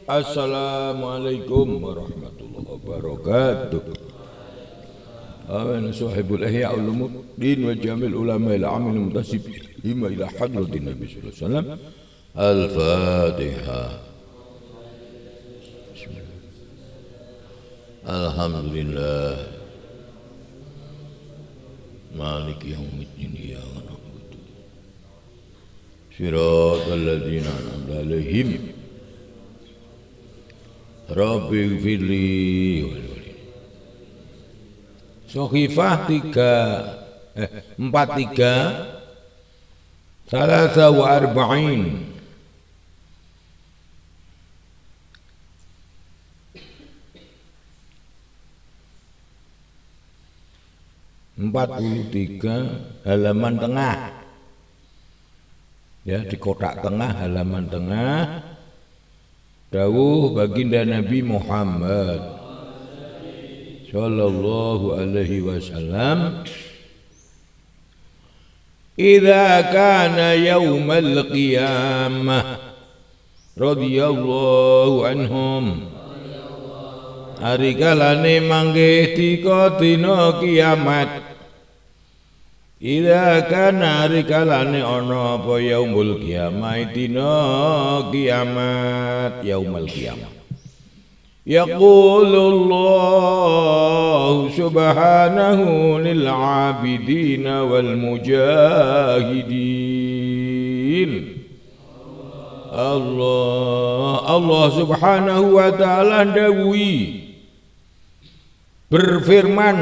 Assalamualaikum warahmatullahi wabarakatuh. Amin sahibul ihya ulumuddin wa jamil ulama al-amil muntasib hima ila hadratin Nabi sallallahu alaihi wasallam. Al-Fatihah. Alhamdulillah. Maliki yaumiddin iyyaka na'budu. Shiratal ladzina an'amta 'alaihim. Rabbi firli. Sohifah 43 Salasa wa arba'in 43 halaman tengah. Ya, di kotak tengah halaman tengah. Dawuh baginda Nabi Muhammad sallallahu alaihi wasallam, idza kana yaumal qiyamah radhiyallahu anhum, hari kalane mangke dika dina kiamat. Idza kana hari kalane ana apa yaumul qiyamah, dina kiamat, yaumul qiyamah. Yaqulullahu subhanahu lil 'abidin wal mujahidin. Allah subhanahu wa ta'ala dawuhi berfirman,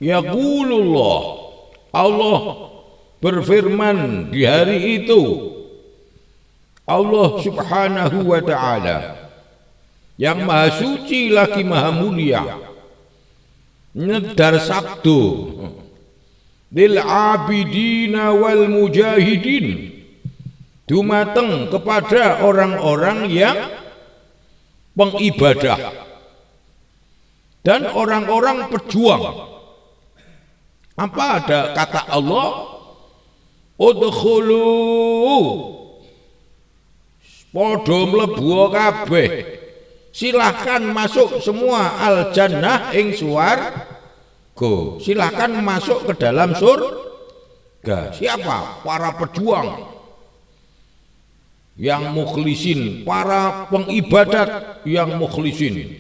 yaqulullah, Allah berfirman di hari itu, Allah subhanahu wa ta'ala yang maha suci lagi maha mulia nyedar sabdo lil abidina wal mujahidin, dumateng kepada orang-orang yang pengibadah dan orang-orang pejuang. Apa ada kata Allah, udkhulu, podo mlebu kabeh, silahkan masuk semua al jannah ing suwarga, silahkan masuk ke dalam surga. Siapa? Para pejuang yang mukhlisin, para pengibadat yang mukhlisin,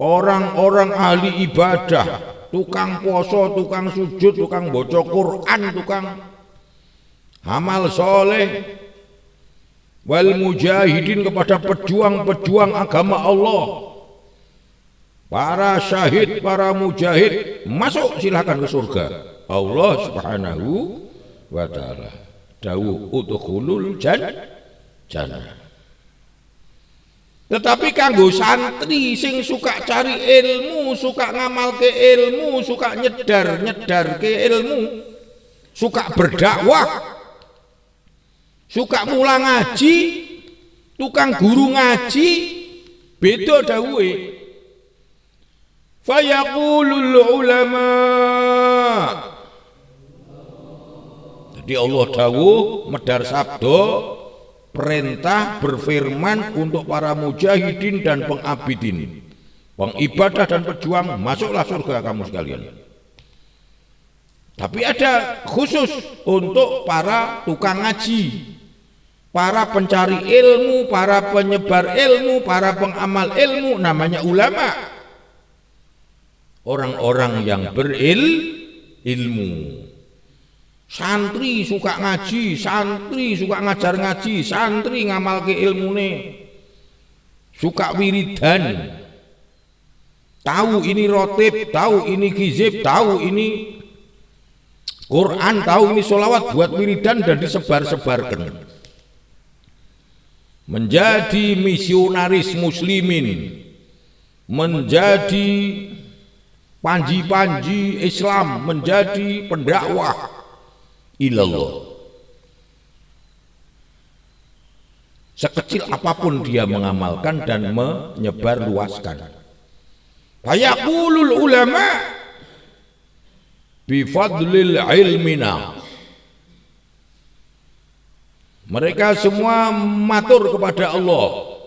orang-orang ahli ibadah, tukang poso, tukang sujud, tukang baca Quran, tukang amal soleh. Wal mujahidin, kepada pejuang-pejuang agama Allah, para syahid, para mujahid, masuk silahkan ke surga. Allah subhanahu wa ta'ala dawuh udkhulul jannah. Tetapi kanggo santri sing suka cari ilmu, suka ngamalke ilmu, suka nyedar ke ilmu, suka berdakwah, suka mulang ngaji, tukang guru ngaji, beda dawuhe. Fayaqulul ulama, jadi Allah dawuh medar sabdo, perintah berfirman untuk para mujahidin dan pengabidin, pengibadah dan pejuang, masuklah surga kamu sekalian. Tapi ada khusus untuk para tukang ngaji, para pencari ilmu, para penyebar ilmu, para pengamal ilmu, namanya ulama. Orang-orang yang berilmu. Santri suka ngaji, santri suka ngajar ngaji, santri ngamalke ilmune, suka wiridan, tahu ini rotib, tahu ini hizib, tahu ini Quran, tahu ini sholawat, buat wiridan dan disebar-sebarkan. Menjadi misionaris muslimin, menjadi panji-panji Islam, menjadi pendakwah ilallah. Sekecil apapun dia mengamalkan dan menyebar luaskan. Fayaqulul ulama bifadlil ilmina, Mereka semua matur kepada Allah.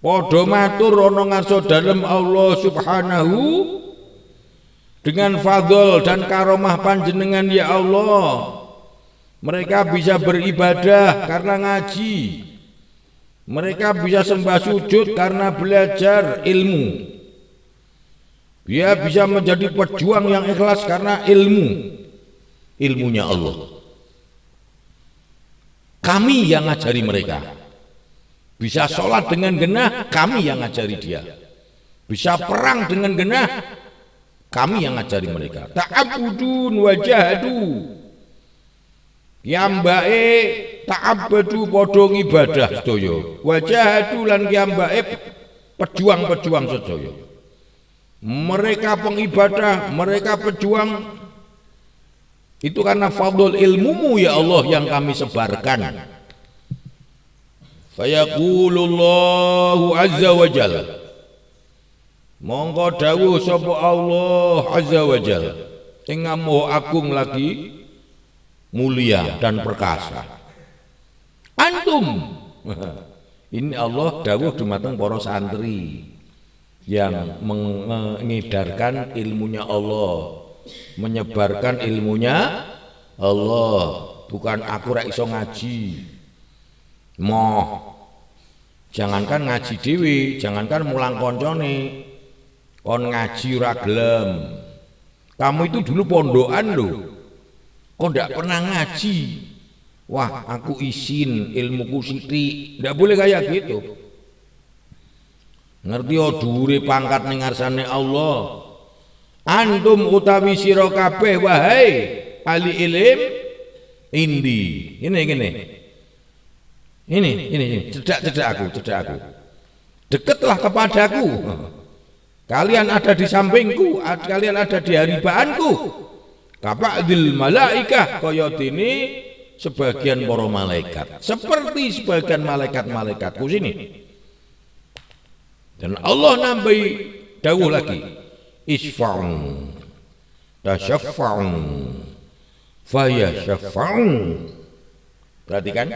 Padha matur ana ngarsa dalem Allah Subhanahu dengan fadl dan karomah panjenengan ya Allah. Mereka bisa beribadah karena ngaji. Mereka bisa sembah sujud karena belajar ilmu. Dia bisa menjadi pejuang yang ikhlas karena ilmunya Allah. Kami yang ngajari mereka. Bisa sholat dengan genah, kami yang ngajari dia. Bisa perang dengan genah, kami yang ngajari mereka. Ta'abudun wajahadu. Kiambake ta'abbadu padha ngibadah sedaya. Wajahadu lan kiambake pejuang-pejuang sedaya. Mereka pengibadah, mereka pejuang. Itu karena fadl ilmumu ya Allah yang kami sebarkan. Fayaqulullahu azza wa jalla. Monggo dawuh sapa Allah azza wa jalla. Ing Maha Agung lagi mulia dan perkasa. Antum. Ini Allah dawuh dumateng para santri yang mengedarkan ilmunya Allah, menyebarkan ilmunya Allah. Bukan aku ra iso ngaji. Jangankan ngaji dewi, jangankan mulang koncone, kon ngaji ora gelem. Kamu itu dulu pondokan lho, kok ndak pernah ngaji. Wah, aku izin ilmuku sithik, ndak boleh kayak gitu. Ngerti yo dhuwure pangkat ning ngarsane Allah. Antum utawi sira kabeh wahai ahli ilm indi. Ini, cedak aku. Dekatlah kepadaku. Kalian ada di sampingku, kalian ada di haribaanku. Kaba'dil malaikah kaya dene sebagian para malaikat. Seperti sebagian malaikat-malaikatku sini. Dan Allah nambahi dawuh lagi. Isfa'u tasyaffa'u fayasyaffa'u. Perhatikan,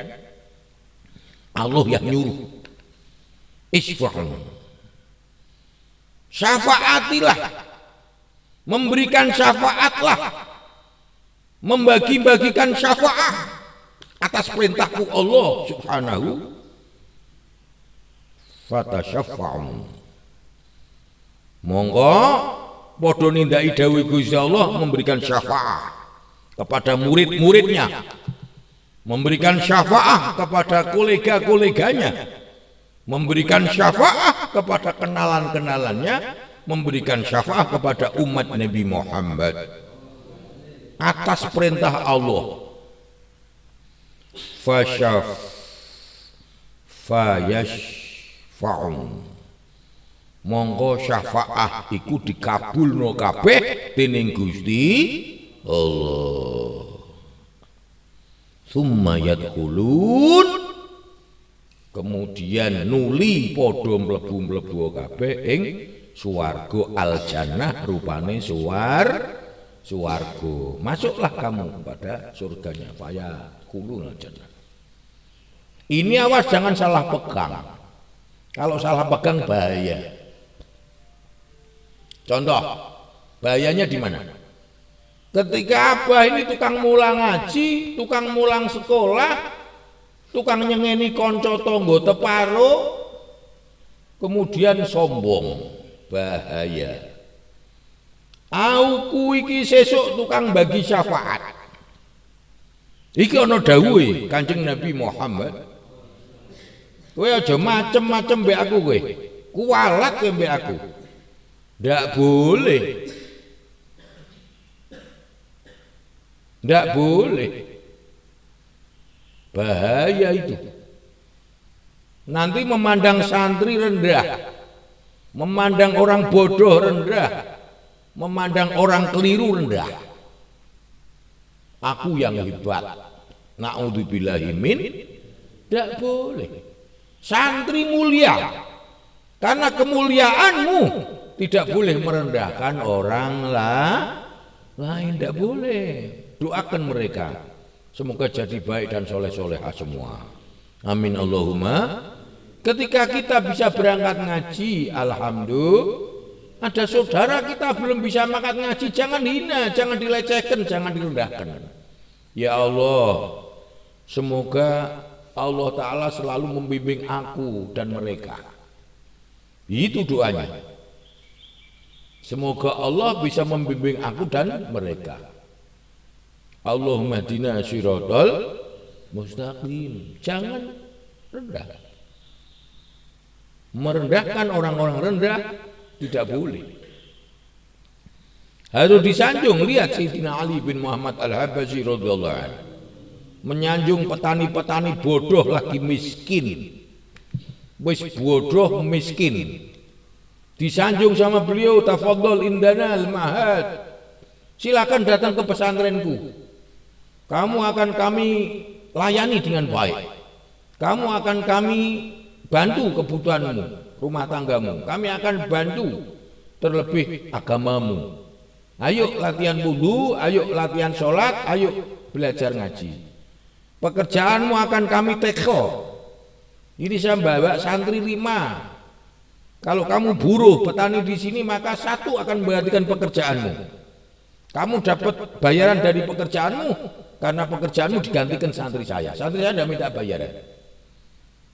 Allah yang nyuruh. Isfa'u, syafaatilah, memberikan syafaatlah, membagi-bagikan syafaat atas perintahku Allah Subhanahu. Fatasyaffa'u, monggo padha nindaki dawuh Gusti Allah, memberikan syafaat kepada murid-muridnya, memberikan syafaat kepada kolega-koleganya, memberikan syafaat kepada kenalan-kenalannya, memberikan syafaat kepada umat Nabi Muhammad atas perintah Allah. Fayashfa'un, monggo syafaat iku dikabulno kabeh dening Gusti Allah. Summa yadkhulun, kemudian nuli padha mlebu kabeh ing swarga al-jannah, rupane swarga. Masuklah kamu pada surganya, fayadkhulun al-jannah. Ini awas jangan salah pegang. Kalau salah pegang bahaya. Contoh, bahayanya di mana? Ketika apa ini tukang mulang ngaji, tukang mulang sekolah, tukang nyengeni konco tonggo teparo, kemudian sombong, bahaya. Aku iki sesuk tukang bagi syafaat. Iki ana dawuhe Kanjeng Nabi Muhammad. Kowe aja macem-macem mbek aku kowe. Kuwalat kowe mbek aku. Ndak boleh. Ndak boleh. Bahaya itu. Nanti memandang santri rendah, memandang orang bodoh rendah, memandang orang keliru rendah. Aku yang hebat. Na'udzubillahi min. Ndak boleh. Santri mulia. Karena kemuliaanmu tidak boleh merendahkan orang lain. Ndak boleh. Doakan mereka. Semoga jadi baik dan soleh-solehah semua. Amin Allahumma. Ketika kita bisa berangkat ngaji, alhamdulillah. Ada saudara kita belum bisa berangkat ngaji, jangan hina, jangan dilecehkan, jangan direndahkan. Ya Allah, semoga Allah Ta'ala selalu membimbing aku dan mereka. Itu doanya. Semoga Allah bisa membimbing aku dan mereka. Allahumma hdina siratal mustaqim. Jangan rendah. Merendahkan orang-orang rendah tidak boleh. Harus disanjung. Lihat Sayyidina Ali bin Muhammad Al-Habashi radhiyallahu anhu menyanjung petani-petani bodoh lagi miskin. Wis bodoh miskin. Disanjung sama beliau, tafadhol indana al-mahad. Silakan datang ke pesantrenku. Kamu akan kami layani dengan baik. Kamu akan kami bantu kebutuhanmu, rumah tanggamu. Kami akan bantu terlebih agamamu. Ayo latihan wudu, ayo latihan sholat, ayo belajar ngaji. Pekerjaanmu akan kami teko. Ini saya bawa santri 5. Kalau kamu buruh petani di sini maka 1 akan memperhatikan pekerjaanmu. Kamu dapat bayaran dari pekerjaanmu karena pekerjaanmu digantikan santri saya. Santri saya tidak minta bayaran.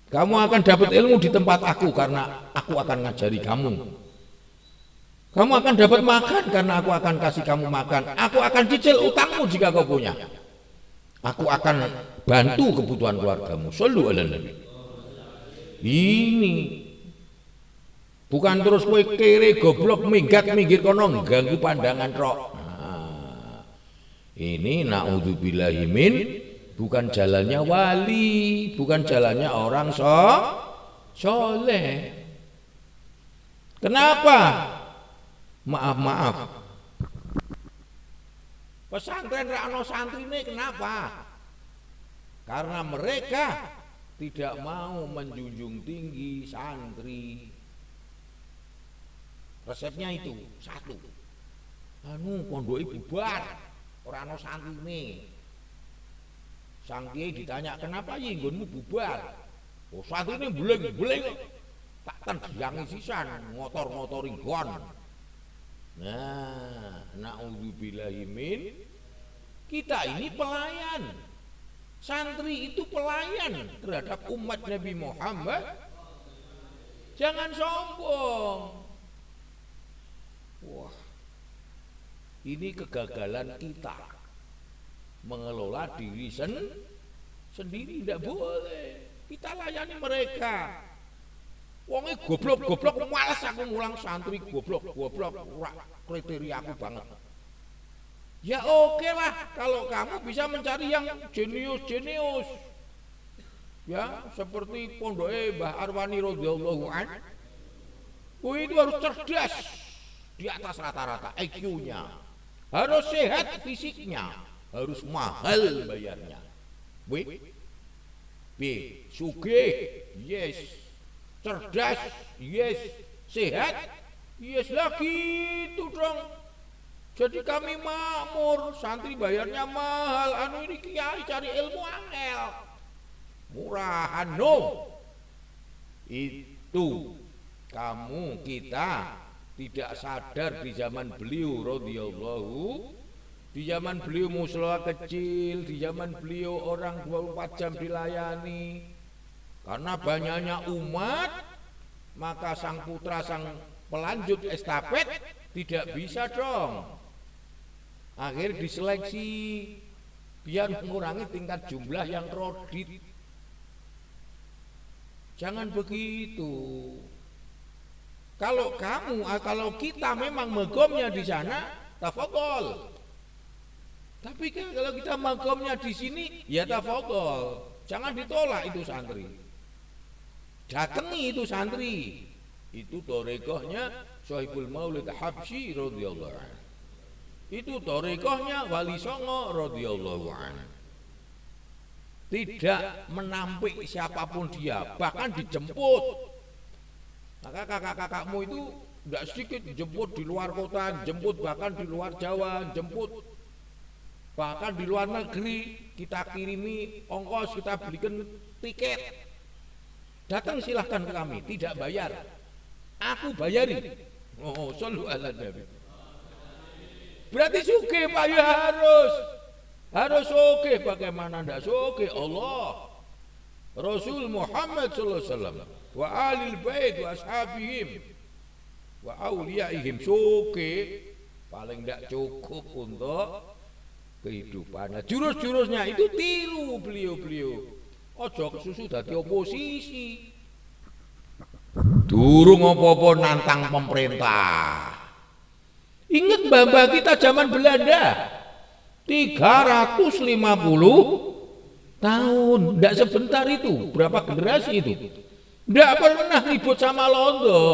Kamu akan dapat ilmu di tempat aku karena aku akan ngajari kamu. Kamu akan dapat makan karena aku akan kasih kamu makan. Aku akan cicil utangmu jika kau punya. Aku akan bantu kebutuhan keluargamu. Shallu ala nabi. Ini bukan terus kowe kere goblok minggat minggir kono ganggu pandangan tok. Nah, ini naudzubillahi min, bukan jalannya wali, bukan jalannya orang soleh. Kenapa? Maaf. Pesantren ra ono santrine kenapa? Karena mereka tidak mau menjunjung tinggi santri. Resepnya itu 1. Pondoke bubar, ora ana santrine. Sang kiai ditanya, "Kenapa iki nggonmu bubar?" "Oh, santrine beleng-beleng tak tendangi sisan, ngotor-ngotori nggon." Nah, naudzubillahi min, kita ini pelayan. Santri itu pelayan terhadap umat Nabi Muhammad. Jangan sombong. Wah, ini kegagalan kita mengelola diri sendiri. Tidak boleh. Kita layani mereka. Wonge goblok, malas aku mulang santri goblok, kriteria aku banget. Ya oke lah kalau kamu bisa mencari yang jenius. Ya, seperti pondoke Mbah Arwani radhiyallahu anhu. Itu harus cerdas, di atas rata-rata IQ-nya. Harus sehat fisiknya, harus mahal bayarnya. B. Sugih, yes. Cerdas, yes. Sehat, yes. Lagi itu dong. Jadi kami makmur, santri bayarnya mahal. Ini kiai cari ilmu angel, murahan no. Itu kamu kita tidak sadar di zaman beliau radhiyallahu. Di zaman beliau mushola kecil, di zaman beliau orang 24 jam dilayani. Karena banyaknya umat, maka sang putra, sang pelanjut estafet tidak bisa dong. Akhir diseleksi biar mengurangi tingkat jumlah yang kredit. Jangan begitu. Kalau kita memang magomnya di sana, tafadhol. Tapi kalau kita magomnya di sini, ya tafadhol. Jangan ditolak itu santri. Datangi itu santri. Itu torekohnya Sohibul Maulid Habsyi radhiyallahu anhu. Itu torekohnya Wali Songo radhiyallahu anhu. Tidak menampik siapapun dia, bahkan dijemput. Maka kakak-kakakmu itu tidak sedikit dijemput di luar kota, jemput bahkan di luar Jawa, jemput bahkan di luar negeri. kita kirimi ongkos, kita belikan tiket. Datang silahkan ke kami, tidak bayar. Aku bayari. Oh, shollu ala nabi. Berarti sugih Pak, ya harus sugih. Bagaimana ndak sugih? Allah, Rasul Muhammad sallallahu alaihi wasallam, wa alil bait wa ashabihim wa auliyaihim, sugih paling ndak cukup untuk kehidupannya. Jurus-jurusnya itu tiru beliau-beliau. Ojo kesusu dadi oposisi. Durung apa-apa nantang pemerintah. Ingat mbah-mbah kita zaman Belanda 350 tahun, tidak sebentar itu, berapa generasi itu, tidak pernah ribut sama Londo.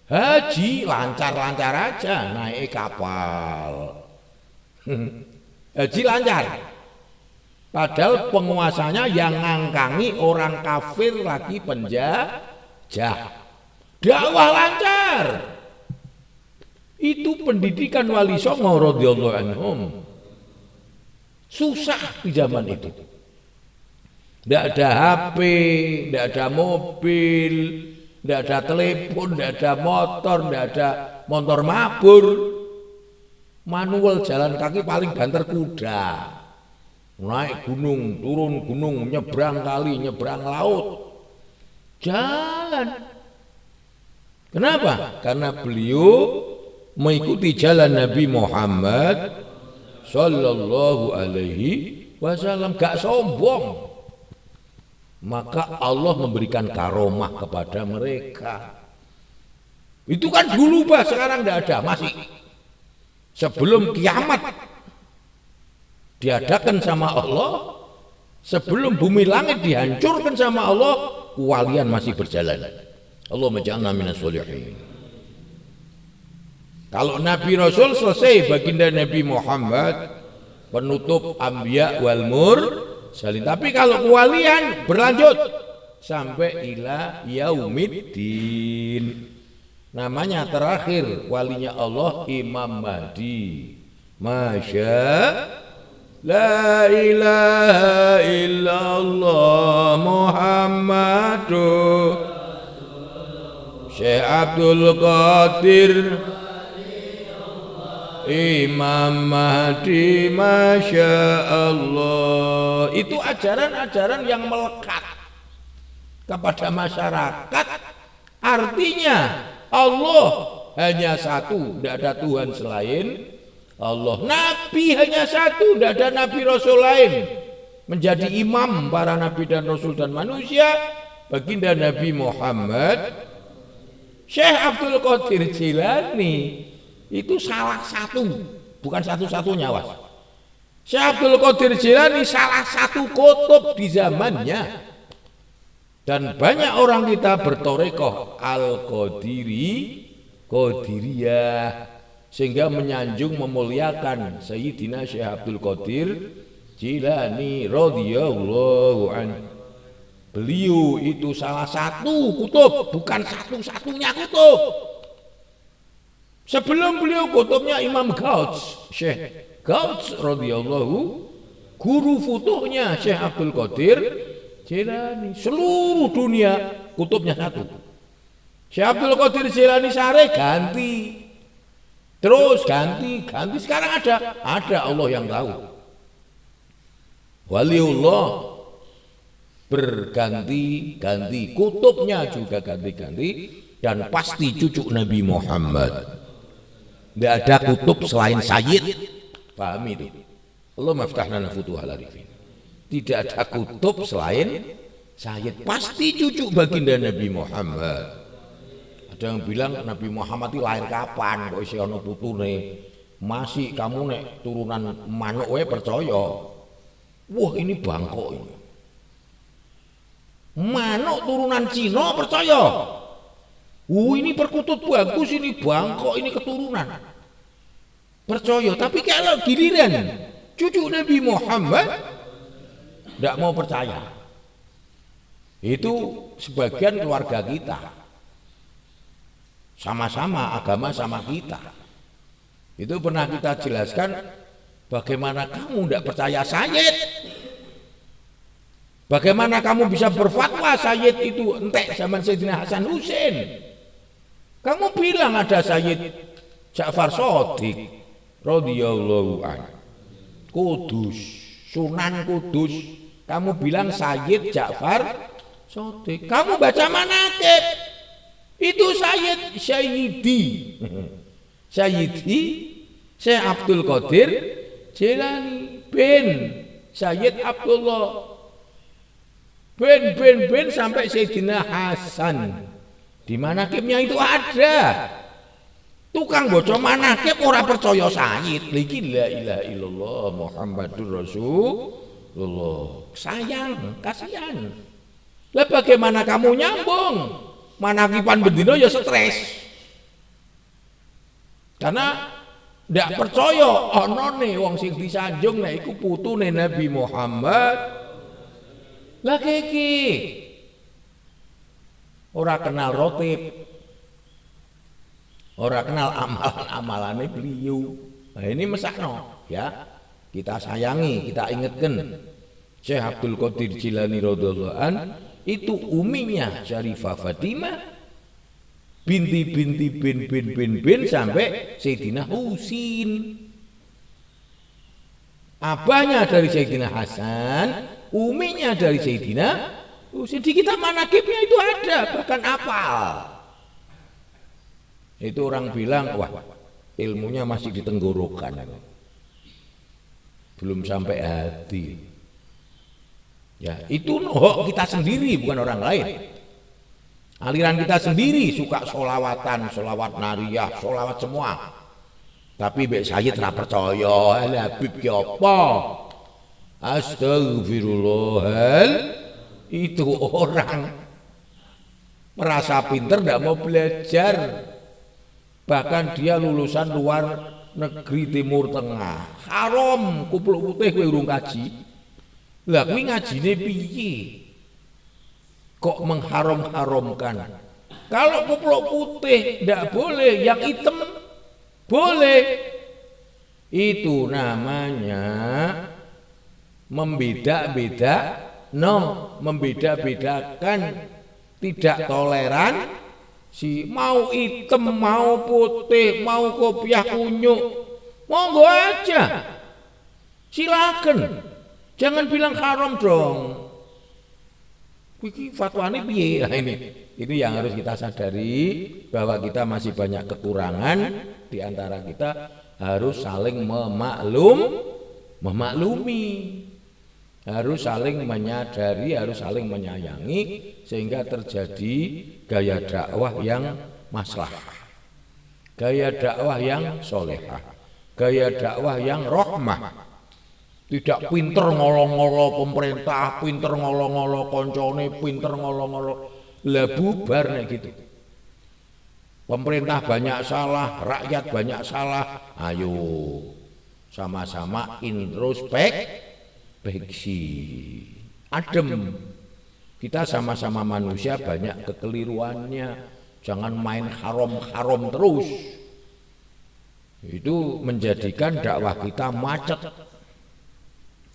Haji lancar-lancar aja naik kapal. Haji lancar. Padahal penguasanya yang ngangkangi orang kafir lagi penjajah. Dakwah lancar. Itu pendidikan Wali Songo radhiyallahu anhum. Susah di zaman itu. Tidak ada HP, tidak ada mobil, tidak ada telepon, tidak ada motor, tidak ada motor mabur. Manual jalan kaki paling banter kuda. Naik gunung, turun gunung, nyebrang kali, nyebrang laut. Jalan. Kenapa? Karena beliau mengikuti jalan Nabi Muhammad sallallahu alaihi wasallam, gak sombong. Maka Allah memberikan karomah kepada mereka. Itu kan dulu Pak, sekarang tidak ada, masih. Sebelum kiamat diadakan sama Allah, sebelum bumi langit dihancurkan sama Allah, kewalian masih berjalan. Allahumma ja'alna minas sholihin. Kalau Nabi Rasul selesai, baginda Nabi Muhammad penutup anbiya wal mursalin. Tapi kalau kewalian berlanjut sampai ila yaumiddin. Namanya terakhir walinya Allah Imam Mahdi. Masya la ilaha illallah Muhammadur Syekh Abdul Qadir Imam Mahdi, Masya Allah. Itu ajaran-ajaran yang melekat kepada masyarakat. Artinya Allah hanya satu, tidak ada Tuhan selain Allah. Nabi hanya satu, tidak ada Nabi Rasul lain. Menjadi imam para Nabi dan Rasul dan manusia, baginda Nabi Muhammad. Syekh Abdul Qadir Jilani itu salah satu, bukan satu-satunya was. Syekh Abdul Qadir Jilani salah satu kutub di zamannya. Dan banyak orang kita bertorekoh Qadiriyah, sehingga menyanjung memuliakan Sayyidina Syekh Abdul Qadir Jilani radhiyallahu anhu. Beliau itu salah satu kutub, bukan satu-satunya kutub. Sebelum beliau kutubnya Imam Gauss, Syekh Gauss radhiyallahu, guru futuhnya Syekh Abdul Qadir Jilani. Seluruh dunia kutubnya satu. Syekh Abdul Qadir Jilani sare ganti, terus ganti. Sekarang ada Allah yang tahu. Waliullah berganti-ganti, kutubnya juga ganti-ganti, dan pasti cucu Nabi Muhammad. Tidak ada kutub selain Sayyid. Pahami itu. Allah maftah lana futuhal arifin. Tidak ada kutub selain Sayyid. Pasti cucu baginda Nabi Muhammad. Ada yang bilang Nabi Muhammad itu lahir kapan? Kok isi ono putune? Masih kamu nek turunan manuk wae percaya. Wah, ini bangkok ini. Manuk turunan Cina percaya. Ini perkutut bagus, ini bangkok, ini keturunan. Percaya, tapi kalau giliran cucu Nabi Muhammad tidak mau percaya. Itu sebagian keluarga kita. Sama-sama agama sama kita. Itu pernah kita jelaskan Bagaimana kamu tidak percaya Sayyid? Bagaimana kamu bisa berfatwa Sayyid itu entek zaman Sayyidina Hasan Husain? Kamu bilang ada Sayyid Ja'far Shadiq radhiyallahu anhu, Kudus, Sunan Kudus. Kamu bilang Sayyid Ja'far Shadiq. Kamu baca manaqib. Itu Sayyidi Syekh Abdul Qadir Jilani bin Sayyid Abdullah bin sampai Sayyidina Hasan. Di manaqibnya itu ada. Tukang baca manaqib ora percaya Sayyid. Iki la ilaha illallah Muhammadur Rasulullah. Sayang, kasihan. Lah bagaimana kamu nyambung? Manaqiban bendino ya stres. Karena ndak percaya anane wong sing disanjung nek iku putune Nabi Muhammad. Lah kiki ora kenal rotib, ora kenal amalan-amalane beliau. Nah ini mesakno ya. Kita sayangi, kita ingatkan Syekh Abdul Qadir Jilani radhiyallahu an itu uminya Syarifah Fatimah binti bin sampai Sayyidina Husin. Abahnya dari Sayyidina Hasan, uminya dari Sayyidina Husin. Di kitab manaqibnya itu ada, bahkan apal. Itu orang bilang, wah ilmunya masih di tenggorokan, belum sampai hati. Ya, itu nuhuk kita sendiri, bukan orang lain. Aliran kita sendiri suka sholawatan, sholawat nariyah, sholawat semua. Tapi Mbak Sayyid ra percaya, Habib ki apa? Astagfirullahal. Itu orang merasa pinter tidak mau belajar. Bahkan dia lulusan luar negeri Timur Tengah. Haram kupluk putih kowe urung kaji. Lah kuwi ngajine piye? Kok mengharam-haramkan? Kalau kupluk putih tidak boleh, yang hitam boleh. Itu namanya membeda-bedakan, tidak toleran. Si mau hitam, mau putih, mau kopiah kunyuk, monggo aja, silakan. Jangan bilang haram dong. Iki fatwane piye? Nah, ini yang harus kita sadari, bahwa kita masih banyak kekurangan. Di antara kita harus saling memaklumi, harus saling menyadari, harus saling menyayangi, sehingga terjadi gaya dakwah yang maslahah, gaya dakwah yang solehah, gaya dakwah yang rahmah. Tidak pinter ngolo-ngolo pemerintah, pinter ngolo-ngolo koncone, pinter ngolo-ngolo lah bubar nek gitu. Pemerintah banyak salah, rakyat banyak salah. Ayo sama-sama introspeksi, adem. Kita sama-sama manusia, banyak kekeliruannya. Jangan main haram-haram terus. Itu menjadikan dakwah kita macet.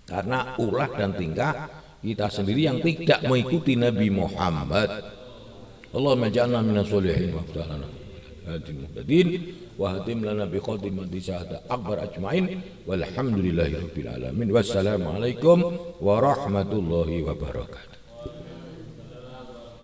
Karena ulah dan tingkah kita sendiri yang tidak mengikuti Nabi Muhammad. Allahumma ja'alna minas sholihin wa aftah lana hadil muhtadin wa hadim lana bi khatimati syahada akbar ajmain walhamdulillahi rabbil alamin. Wassalamualaikum warahmatullahi wabarakatuh.